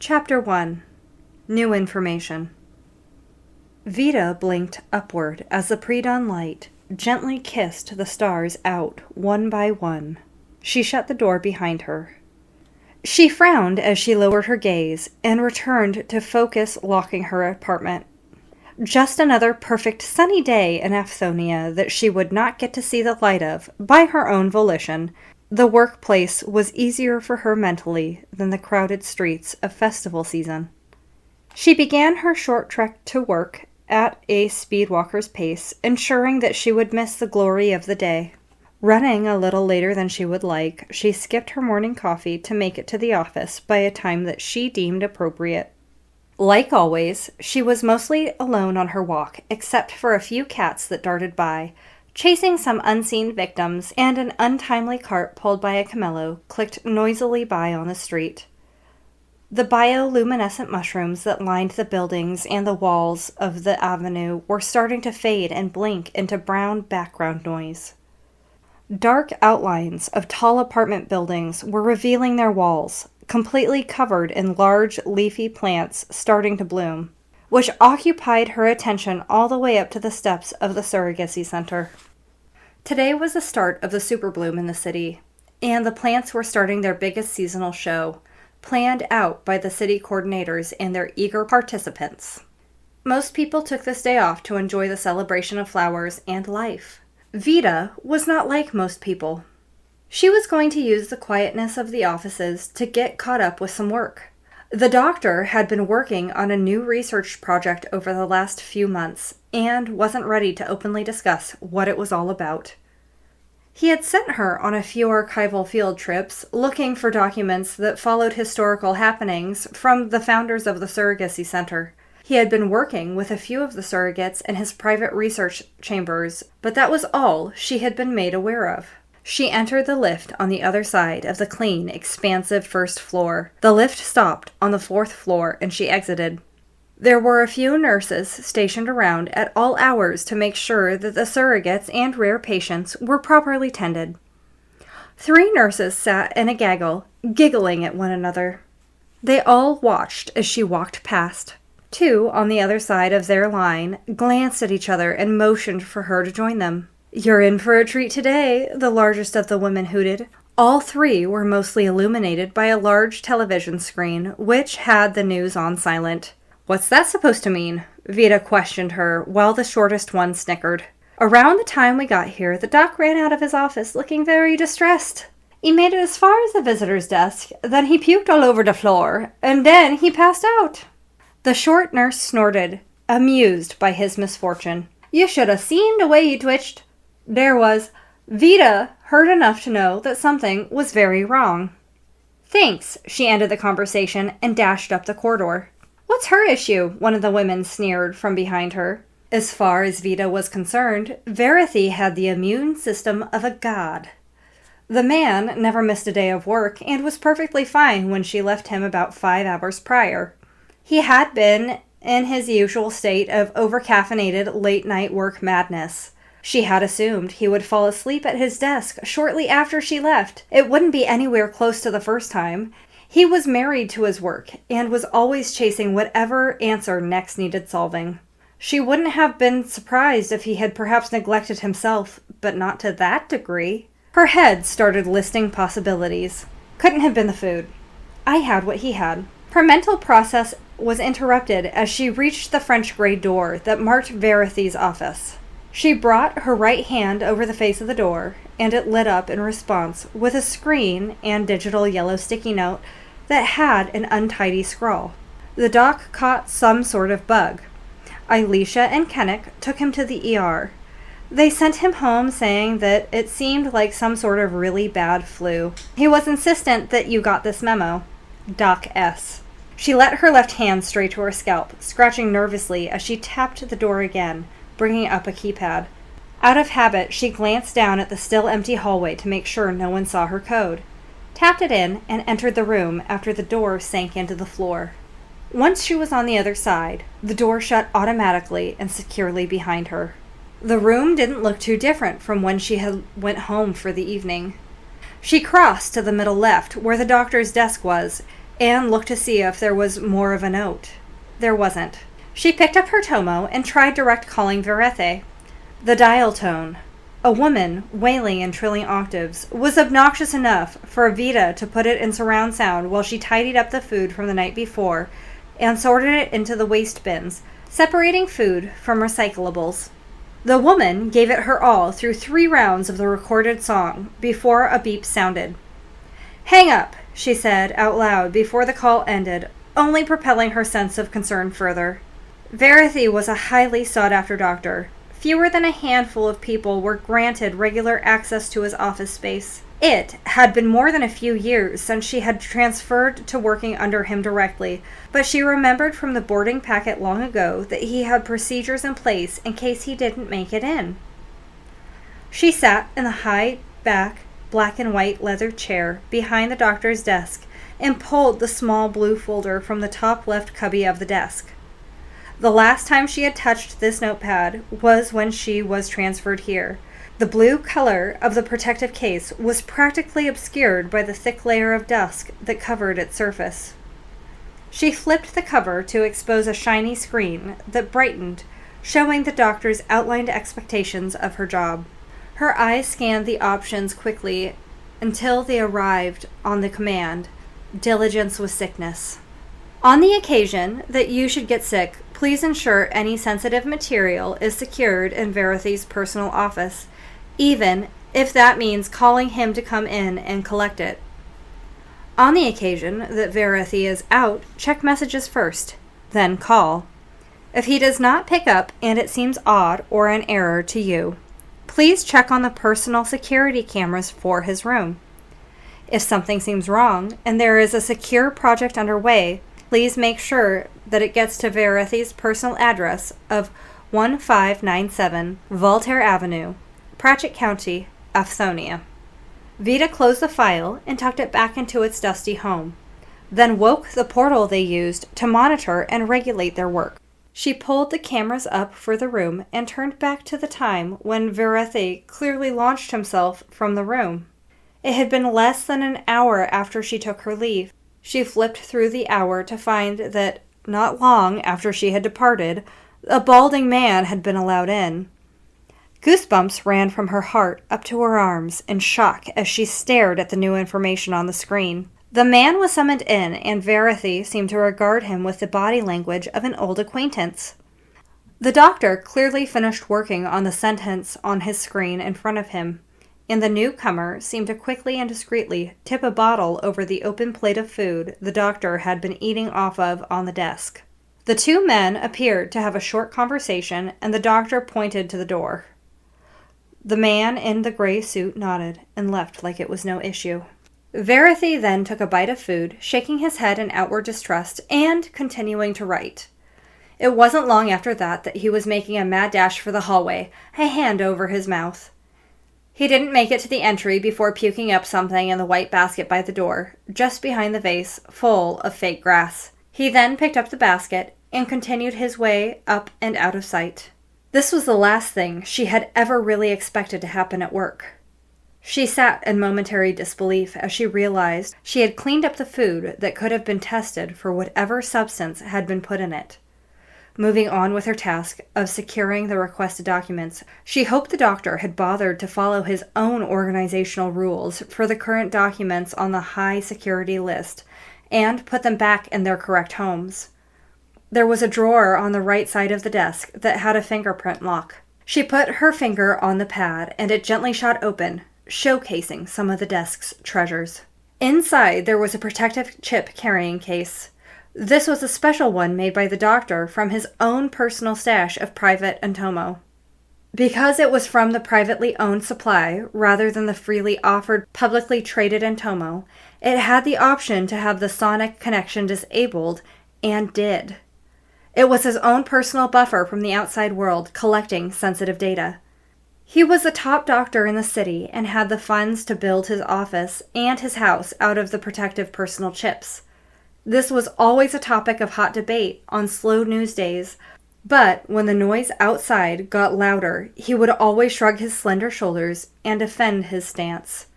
Chapter 1. New Information. Vita blinked upward as the pre-dawn light gently kissed the stars out one by one. She shut the door behind her. She frowned as she lowered her gaze and returned to focus locking her apartment. Just another perfect sunny day in Aphthonia that she would not get to see the light of by her own volition. The workplace was easier for her mentally than the crowded streets of festival season. She began her short trek to work at a speedwalker's pace, ensuring that she would miss the glory of the day. Running a little later than she would like, she skipped her morning coffee to make it to the office by a time that she deemed appropriate. Like always, she was mostly alone on her walk, except for a few cats that darted by, chasing some unseen victims, and an untimely cart pulled by a camello clicked noisily by on the street. The bioluminescent mushrooms that lined the buildings and the walls of the avenue were starting to fade and blink into brown background noise. Dark outlines of tall apartment buildings were revealing their walls, completely covered in large leafy plants starting to bloom, which occupied her attention all the way up to the steps of the surrogacy center. Today was the start of the super bloom in the city, and the plants were starting their biggest seasonal show, planned out by the city coordinators and their eager participants. Most people took this day off to enjoy the celebration of flowers and life. Vita was not like most people. She was going to use the quietness of the offices to get caught up with some work. The doctor had been working on a new research project over the last few months and wasn't ready to openly discuss what it was all about. He had sent her on a few archival field trips looking for documents that followed historical happenings from the founders of the Surrogacy Center. He had been working with a few of the surrogates in his private research chambers, but that was all she had been made aware of. She entered the lift on the other side of the clean, expansive first floor. The lift stopped on the fourth floor, and she exited. There were a few nurses stationed around at all hours to make sure that the surrogates and rare patients were properly tended. 3 nurses sat in a gaggle, giggling at one another. They all watched as she walked past. 2 on the other side of their line glanced at each other and motioned for her to join them. "You're in for a treat today," the largest of the women hooted. All 3 were mostly illuminated by a large television screen, which had the news on silent. "What's that supposed to mean?" Vita questioned her, while the shortest one snickered. "Around the time we got here, the doc ran out of his office looking very distressed. He made it as far as the visitor's desk, then he puked all over the floor, and then he passed out." The short nurse snorted, amused by his misfortune. "You should have seen the way he twitched." There was. Vita heard enough to know that something was very wrong. "Thanks," she ended the conversation and dashed up the corridor. "What's her issue?" one of the women sneered from behind her. As far as Vita was concerned, Verithy had the immune system of a god. The man never missed a day of work and was perfectly fine when she left him about 5 hours prior. He had been in his usual state of over-caffeinated late-night work madness. She had assumed he would fall asleep at his desk shortly after she left. It wouldn't be anywhere close to the first time. He was married to his work and was always chasing whatever answer next needed solving. She wouldn't have been surprised if he had perhaps neglected himself, but not to that degree. Her head started listing possibilities. Couldn't have been the food. I had what he had. Her mental process was interrupted as she reached the French gray door that marked Verithy's office. She brought her right hand over the face of the door, and it lit up in response with a screen and digital yellow sticky note that had an untidy scrawl. The doc caught some sort of bug. Elisha and Kennick took him to the ER. They sent him home saying that it seemed like some sort of really bad flu. He was insistent that you got this memo. Doc S. She let her left hand stray to her scalp, scratching nervously as she tapped the door again, bringing up a keypad. Out of habit, she glanced down at the still empty hallway to make sure no one saw her code, tapped it in, and entered the room after the door sank into the floor. Once she was on the other side, the door shut automatically and securely behind her. The room didn't look too different from when she had went home for the evening. She crossed to the middle left, where the doctor's desk was, Anne looked to see if there was more of a note. There wasn't. She picked up her tomo and tried direct calling Verethe. The dial tone, a woman wailing in trilling octaves, was obnoxious enough for Vita to put it in surround sound while she tidied up the food from the night before and sorted it into the waste bins, separating food from recyclables. The woman gave it her all through 3 rounds of the recorded song before a beep sounded. "Hang up," she said out loud before the call ended, only propelling her sense of concern further. Verethe was a highly sought-after doctor. Fewer than a handful of people were granted regular access to his office space. It had been more than a few years since she had transferred to working under him directly, but she remembered from the boarding packet long ago that he had procedures in place in case he didn't make it in. She sat in the high-back, black and white leather chair behind the doctor's desk and pulled the small blue folder from the top left cubby of the desk. The last time she had touched this notepad was when she was transferred here. The blue color of the protective case was practically obscured by the thick layer of dust that covered its surface. She flipped the cover to expose a shiny screen that brightened, showing the doctor's outlined expectations of her job. Her eyes scanned the options quickly until they arrived on the command, "Diligence with sickness." On the occasion that you should get sick, please ensure any sensitive material is secured in Verethe's personal office, even if that means calling him to come in and collect it. On the occasion that Verethe is out, check messages first, then call. If he does not pick up and it seems odd or an error to you, please check on the personal security cameras for his room. If something seems wrong and there is a secure project underway, please make sure that it gets to Verethe's personal address of 1597 Voltaire Avenue, Pratchett County, Afthonia. Vita closed the file and tucked it back into its dusty home, then woke the portal they used to monitor and regulate their work. She pulled the cameras up for the room and turned back to the time when Verethe clearly launched himself from the room. It had been less than an hour after she took her leave. She flipped through the hour to find that, not long after she had departed, a balding man had been allowed in. Goosebumps ran from her heart up to her arms in shock as she stared at the new information on the screen. The man was summoned in, and Verethe seemed to regard him with the body language of an old acquaintance. The doctor clearly finished working on the sentence on his screen in front of him, and the newcomer seemed to quickly and discreetly tip a bottle over the open plate of food the doctor had been eating off of on the desk. The 2 men appeared to have a short conversation, and the doctor pointed to the door. The man in the gray suit nodded and left like it was no issue. Verethe then took a bite of food, shaking his head in outward distrust and continuing to write. It wasn't long after that he was making a mad dash for the hallway, a hand over his mouth. He didn't make it to the entry before puking up something in the white basket by the door, just behind the vase, full of fake grass. He then picked up the basket and continued his way up and out of sight. This was the last thing she had ever really expected to happen at work. She sat in momentary disbelief as she realized she had cleaned up the food that could have been tested for whatever substance had been put in it. Moving on with her task of securing the requested documents, she hoped the doctor had bothered to follow his own organizational rules for the current documents on the high security list and put them back in their correct homes. There was a drawer on the right side of the desk that had a fingerprint lock. She put her finger on the pad and it gently shot open, showcasing some of the desk's treasures. Inside there was a protective chip carrying case. This was a special one made by the doctor from his own personal stash of private Entomo. Because it was from the privately owned supply rather than the freely offered publicly traded Entomo, it had the option to have the sonic connection disabled, and did. It was his own personal buffer from the outside world collecting sensitive data. He was the top doctor in the city and had the funds to build his office and his house out of the protective personal chips. This was always a topic of hot debate on slow news days, but when the noise outside got louder, he would always shrug his slender shoulders and defend his stance.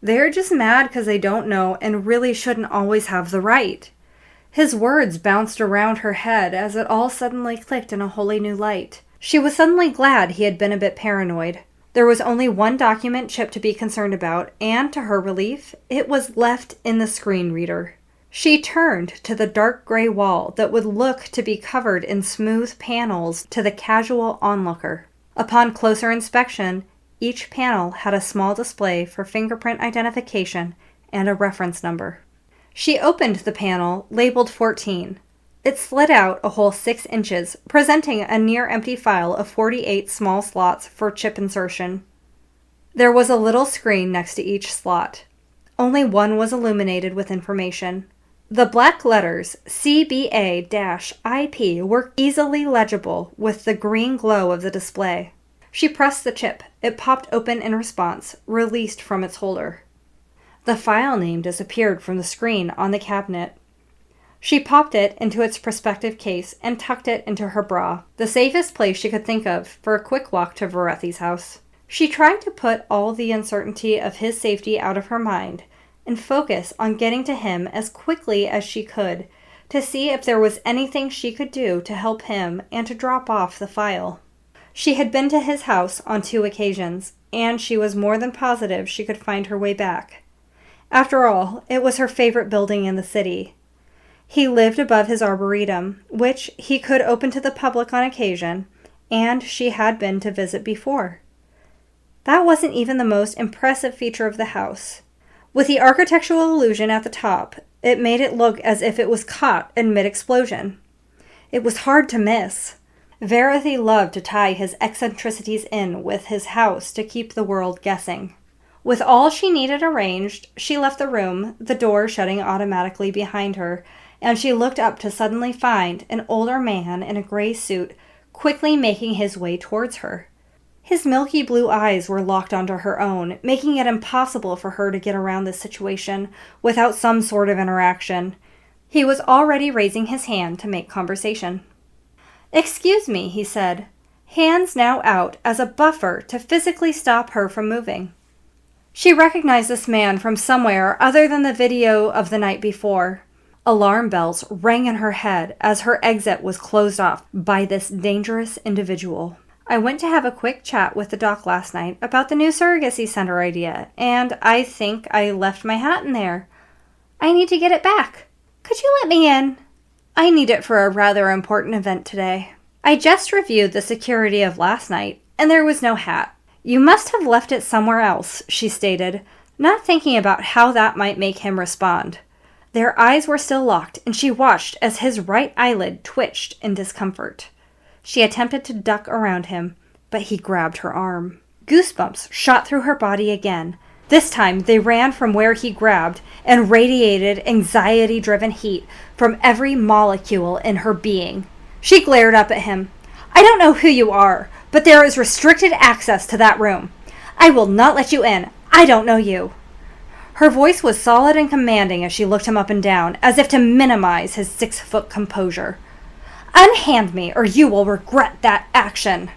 They're just mad because they don't know and really shouldn't always have the right. His words bounced around her head as it all suddenly clicked in a wholly new light. She was suddenly glad he had been a bit paranoid. There was only one document Chip to be concerned about, and to her relief, it was left in the screen reader. She turned to the dark gray wall that would look to be covered in smooth panels to the casual onlooker. Upon closer inspection, each panel had a small display for fingerprint identification and a reference number. She opened the panel labeled 14. It slid out a whole 6 inches, presenting a near-empty file of 48 small slots for chip insertion. There was a little screen next to each slot. Only one was illuminated with information. The black letters CBA-IP were easily legible with the green glow of the display. She pressed the chip. It popped open in response, released from its holder. The file name disappeared from the screen on the cabinet. She popped it into its prospective case and tucked it into her bra, the safest place she could think of for a quick walk to Varethi's house. She tried to put all the uncertainty of his safety out of her mind and focus on getting to him as quickly as she could to see if there was anything she could do to help him and to drop off the file. She had been to his house on 2 occasions, and she was more than positive she could find her way back. After all, it was her favorite building in the city. He lived above his arboretum, which he could open to the public on occasion, and she had been to visit before. That wasn't even the most impressive feature of the house. With the architectural illusion at the top, it made it look as if it was caught in mid-explosion. It was hard to miss. Varethi loved to tie his eccentricities in with his house to keep the world guessing. With all she needed arranged, she left the room, the door shutting automatically behind her, and she looked up to suddenly find an older man in a gray suit quickly making his way towards her. His milky blue eyes were locked onto her own, making it impossible for her to get around this situation without some sort of interaction. He was already raising his hand to make conversation. "Excuse me," he said, hands now out as a buffer to physically stop her from moving. She recognized this man from somewhere other than the video of the night before. Alarm bells rang in her head as her exit was closed off by this dangerous individual. "I went to have a quick chat with the doc last night about the new surrogacy center idea, and I think I left my hat in there. I need to get it back. Could you let me in? I need it for a rather important event today. I just reviewed the security of last night, and there was no hat. You must have left it somewhere else," she stated, not thinking about how that might make him respond. Their eyes were still locked, and she watched as his right eyelid twitched in discomfort. She attempted to duck around him, but he grabbed her arm. Goosebumps shot through her body again. This time they ran from where he grabbed and radiated anxiety-driven heat from every molecule in her being. She glared up at him. "I don't know who you are, but there is restricted access to that room. I will not let you in. I don't know you." Her voice was solid and commanding as she looked him up and down, as if to minimize his 6-foot composure. "Unhand me, or you will regret that action."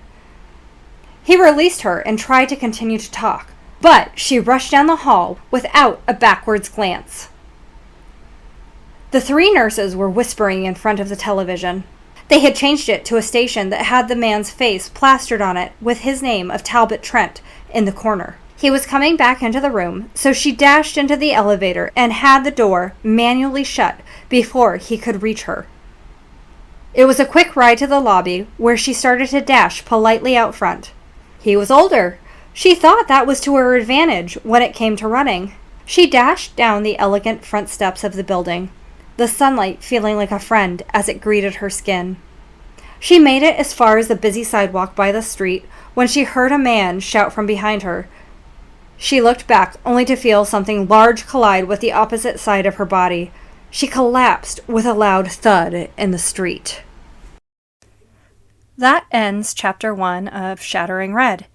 He released her and tried to continue to talk, but she rushed down the hall without a backwards glance. The 3 nurses were whispering in front of the television. They had changed it to a station that had the man's face plastered on it with his name of Talbot Trent in the corner. He was coming back into the room, so she dashed into the elevator and had the door manually shut before he could reach her. It was a quick ride to the lobby, where she started to dash politely out front. He was older. She thought that was to her advantage when it came to running. She dashed down the elegant front steps of the building, the sunlight feeling like a friend as it greeted her skin. She made it as far as the busy sidewalk by the street when she heard a man shout from behind her. She looked back, only to feel something large collide with the opposite side of her body. She collapsed with a loud thud in the street. That ends Chapter 1 of Shattering Red.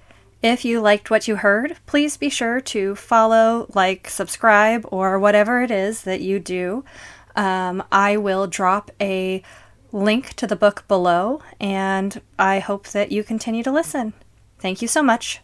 If you liked what you heard, please be sure to follow, like, subscribe, or whatever it is that you do. I will drop a link to the book below, and I hope that you continue to listen. Thank you so much.